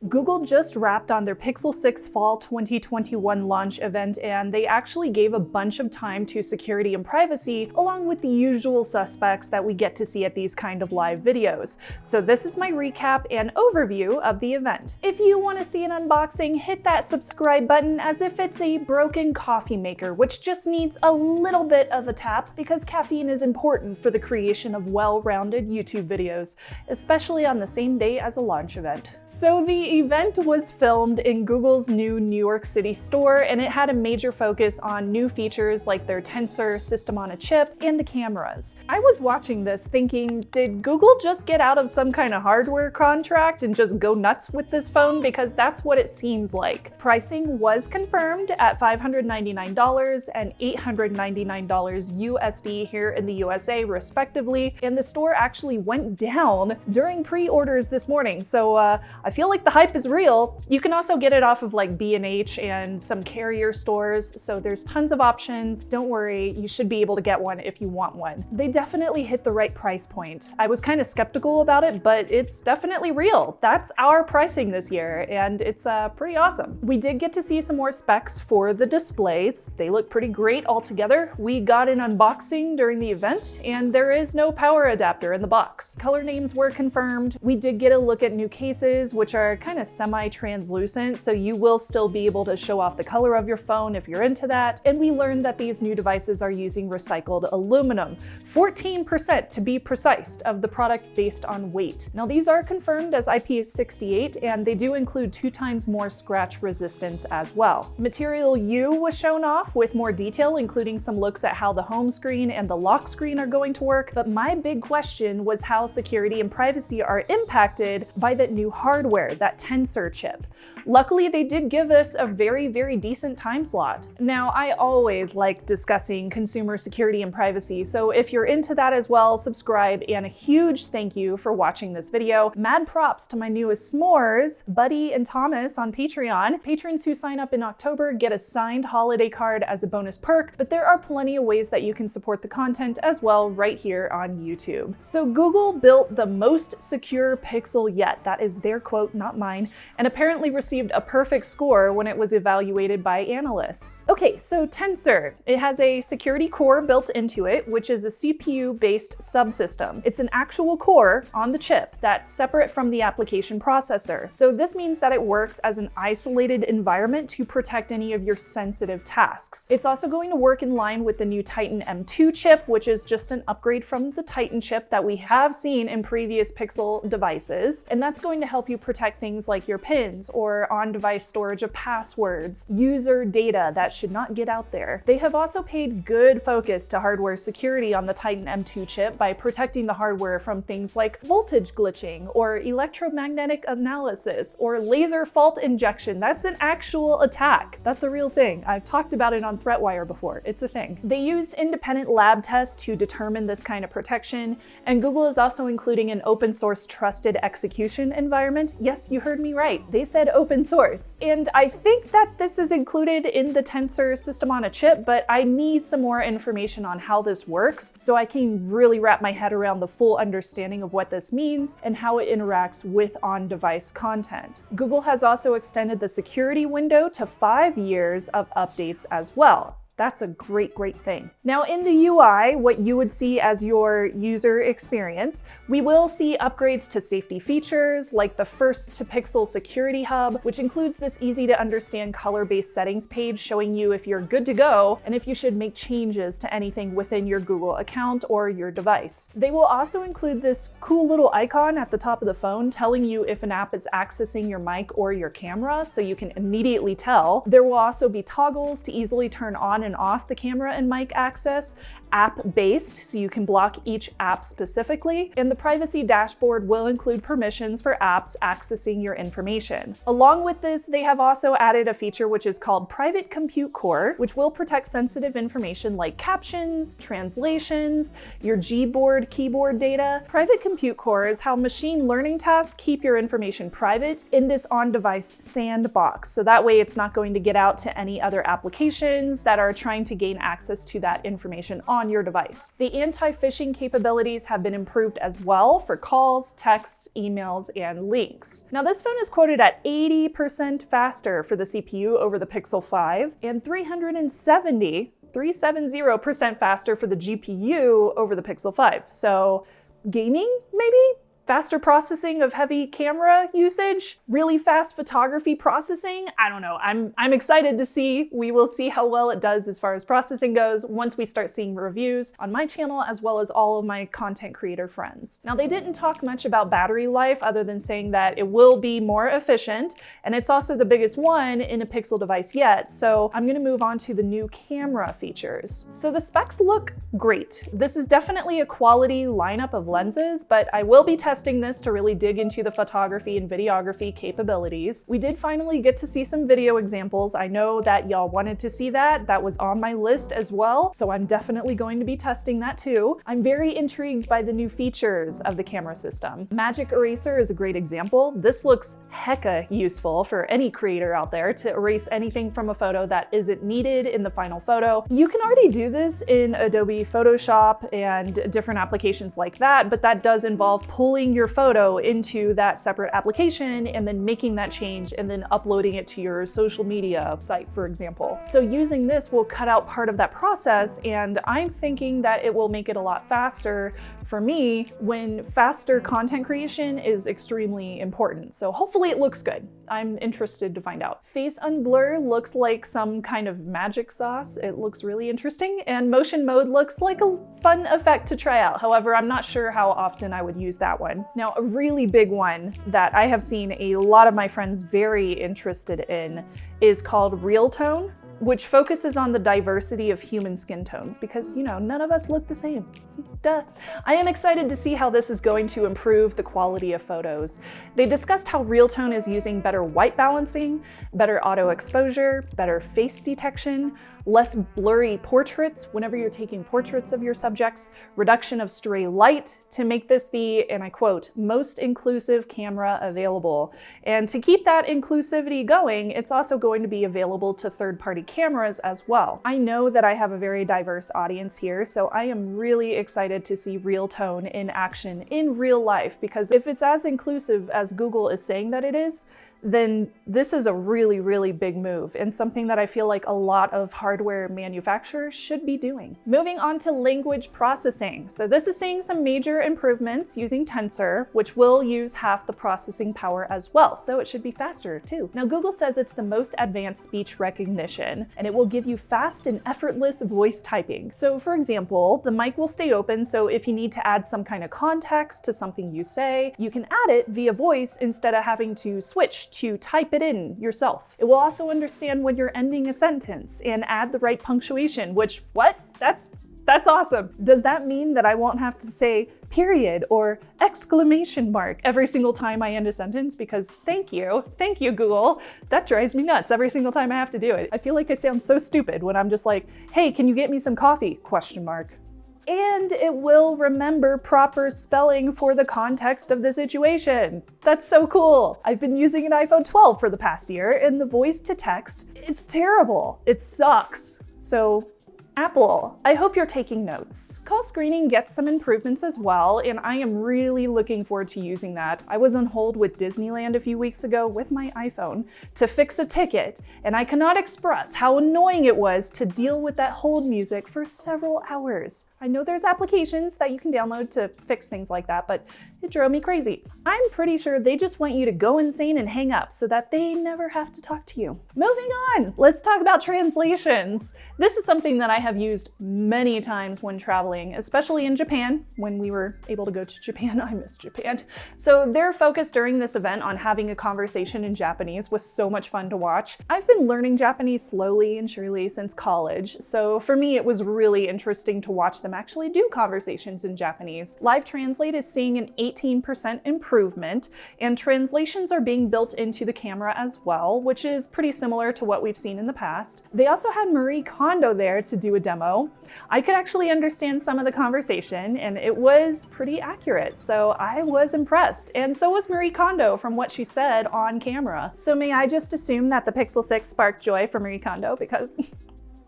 Google just wrapped on their Pixel 6 Fall 2021 launch event, and they actually gave a bunch of time to security and privacy, along with the usual suspects that we get to see at these kind of live videos. So this is my recap and overview of the event. If you want to see an unboxing, hit that subscribe button as if it's a broken coffee maker, which just needs a little bit of a tap because caffeine is important for the creation of well-rounded YouTube videos, especially on the same day as a launch event. So the event was filmed in Google's new New York City store, and it had a major focus on new features like their Tensor system on a chip and the cameras. I was watching this thinking, did Google just get out of some kind of hardware contract and just go nuts with this phone? Because that's what it seems like. Pricing was confirmed at $599 and $899 USD here in the USA respectively, and the store actually went down during pre-orders this morning, so I feel like the hype is real. You can also get it off of like B&H and some carrier stores, so there's tons of options. Don't worry, you should be able to get one if you want one. They definitely hit the right price point. I was kind of skeptical about it, but it's definitely real. That's our pricing this year, and it's pretty awesome. We did get to see some more specs for the displays. They look pretty great altogether. We got an unboxing during the event, and there is no power adapter in the box. Color names were confirmed. We did get a look at new cases, which are kind of semi-translucent, so you will still be able to show off the color of your phone if you're into that. And we learned that these new devices are using recycled aluminum, 14% to be precise of the product based on weight. Now these are confirmed as IP68, and they do include 2 times more scratch resistance as well. Material U was shown off with more detail, including some looks at how the home screen and the lock screen are going to work, but my big question was how security and privacy are impacted by that new hardware, that Tensor chip. Luckily, they did give us a very decent time slot. Now, I always like discussing consumer security and privacy, so if you're into that as well, subscribe, and a huge thank you for watching this video. Mad props to my newest s'mores, Buddy and Thomas on Patreon. Patrons who sign up in October get a signed holiday card as a bonus perk, but there are plenty of ways that you can support the content as well right here on YouTube. So Google built the most secure Pixel yet. That is their quote, not mine, and apparently received a perfect score when it was evaluated by analysts. Okay, so Tensor. It has a security core built into it, which is a CPU-based subsystem. It's an actual core on the chip that's separate from the application processor. So this means that it works as an isolated environment to protect any of your sensitive tasks. It's also going to work in line with the new Titan M2 chip, which is just an upgrade from the Titan chip that we have seen in previous Pixel devices. And that's going to help you protect things like your pins or on-device storage of passwords, user data that should not get out there. They have also paid good focus to hardware security on the Titan M2 chip by protecting the hardware from things like voltage glitching or electromagnetic analysis or laser fault injection. That's an actual attack. That's a real thing. I've talked about it on ThreatWire before. It's a thing. They used independent lab tests to determine this kind of protection, and Google is also including an open source trusted execution environment. Yes, you heard me right. They said open source. And I think that this is included in the Tensor system on a chip, but I need some more information on how this works so I can really wrap my head around the full understanding of what this means and how it interacts with on-device content. Google has also extended the security window to 5 years of updates as well. That's a great thing. Now in the UI, what you would see as your user experience, we will see upgrades to safety features like the first to Pixel Security Hub, which includes this easy to understand color-based settings page showing you if you're good to go and if you should make changes to anything within your Google account or your device. They will also include this cool little icon at the top of the phone telling you if an app is accessing your mic or your camera, so you can immediately tell. There will also be toggles to easily turn on and off the camera and mic access, app-based, so you can block each app specifically, and the privacy dashboard will include permissions for apps accessing your information. Along with this, they have also added a feature which is called Private Compute Core, which will protect sensitive information like captions, translations, your Gboard keyboard data. Private Compute Core is how machine learning tasks keep your information private in this on-device sandbox, so that way it's not going to get out to any other applications that are trying to gain access to that information on your device. The anti-phishing capabilities have been improved as well for calls, texts, emails, and links. Now this phone is quoted at 80% faster for the CPU over the Pixel 5 and 370% faster for the GPU over the Pixel 5. So gaming, maybe? Faster processing of heavy camera usage, really fast photography processing. I don't know. I'm excited to see. We will see how well it does as far as processing goes once we start seeing reviews on my channel as well as all of my content creator friends. Now, they didn't talk much about battery life other than saying that it will be more efficient, and it's also the biggest one in a Pixel device yet. So I'm gonna move on to the new camera features. So the specs look great. This is definitely a quality lineup of lenses, but I will be testing this to really dig into the photography and videography capabilities. We did finally get to see some video examples. I know that y'all wanted to see that. That was on my list as well, so I'm definitely going to be testing that too. I'm very intrigued by the new features of the camera system. Magic Eraser is a great example. This looks hecka useful for any creator out there to erase anything from a photo that isn't needed in the final photo. You can already do this in Adobe Photoshop and different applications like that, but that does involve pulling your photo into that separate application and then making that change and then uploading it to your social media site, for example. So using this will cut out part of that process, and I'm thinking that it will make it a lot faster for me when faster content creation is extremely important. So hopefully it looks good. I'm interested to find out. Face unblur looks like some kind of magic sauce. It looks really interesting, and motion mode looks like a fun effect to try out. However, I'm not sure how often I would use that one. Now, a really big one that I have seen a lot of my friends very interested in is called Real Tone, which focuses on the diversity of human skin tones because, you know, none of us look the same. Duh. I am excited to see how this is going to improve the quality of photos. They discussed how Real Tone is using better white balancing, better auto exposure, better face detection, less blurry portraits whenever you're taking portraits of your subjects, reduction of stray light to make this the, and I quote, most inclusive camera available. And to keep that inclusivity going, it's also going to be available to third-party cameras as well. I know that I have a very diverse audience here, so I am really excited to see Real Tone in action in real life, because if it's as inclusive as Google is saying that it is, then this is a really, really big move and something that I feel like a lot of hardware manufacturers should be doing. Moving on to language processing. So this is seeing some major improvements using Tensor, which will use half the processing power as well, so it should be faster too. Now, Google says it's the most advanced speech recognition, and it will give you fast and effortless voice typing. So for example, the mic will stay open, so if you need to add some kind of context to something you say, you can add it via voice instead of having to switch to type it in yourself. It will also understand when you're ending a sentence and add the right punctuation, which, what? That's awesome. Does that mean that I won't have to say period or exclamation mark every single time I end a sentence? Because thank you Google. That drives me nuts every single time I have to do it. I feel like I sound so stupid when I'm just like, hey, can you get me some coffee? Question mark. And it will remember proper spelling for the context of the situation. That's so cool. I've been using an iPhone 12 for the past year, and the voice to text, it's terrible. It sucks. So Apple, I hope you're taking notes. Call screening gets some improvements as well, and I am really looking forward to using that. I was on hold with Disneyland a few weeks ago with my iPhone to fix a ticket, and I cannot express how annoying it was to deal with that hold music for several hours. I know there's applications that you can download to fix things like that, but it drove me crazy. I'm pretty sure they just want you to go insane and hang up so that they never have to talk to you. Moving on, let's talk about translations. This is something that I have used many times when traveling, especially in Japan. When we were able to go to Japan, I miss Japan. So their focus during this event on having a conversation in Japanese was so much fun to watch. I've been learning Japanese slowly and surely since college, so for me it was really interesting to watch them actually do conversations in Japanese. Live Translate is seeing an 18% improvement, and translations are being built into the camera as well, which is pretty similar to what we've seen in the past. They also had Marie Kondo there to do a demo. I could actually understand some of the conversation, and it was pretty accurate, so I was impressed. And so was Marie Kondo from what she said on camera. So may I just assume that the Pixel 6 sparked joy for Marie Kondo, because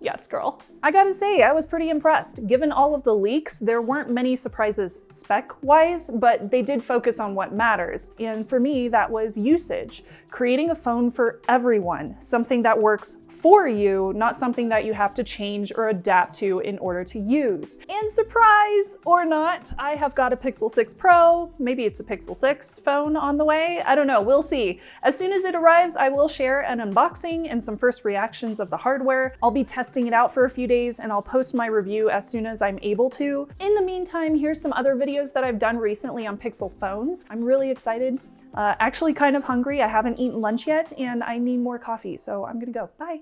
Yes, girl. I gotta say, I was pretty impressed. Given all of the leaks, there weren't many surprises spec-wise, but they did focus on what matters. And for me, that was usage. Creating a phone for everyone, something that works for you, not something that you have to change or adapt to in order to use. And surprise or not, I have got a Pixel 6 Pro, maybe it's a Pixel 6 phone on the way, I don't know, we'll see. As soon as it arrives, I will share an unboxing and some first reactions of the hardware. I'll be testing it out for a few days and I'll post my review as soon as I'm able to. In the meantime, here's some other videos that I've done recently on Pixel phones. I'm really excited. Actually kind of hungry. I haven't eaten lunch yet and I need more coffee, so I'm gonna go. Bye.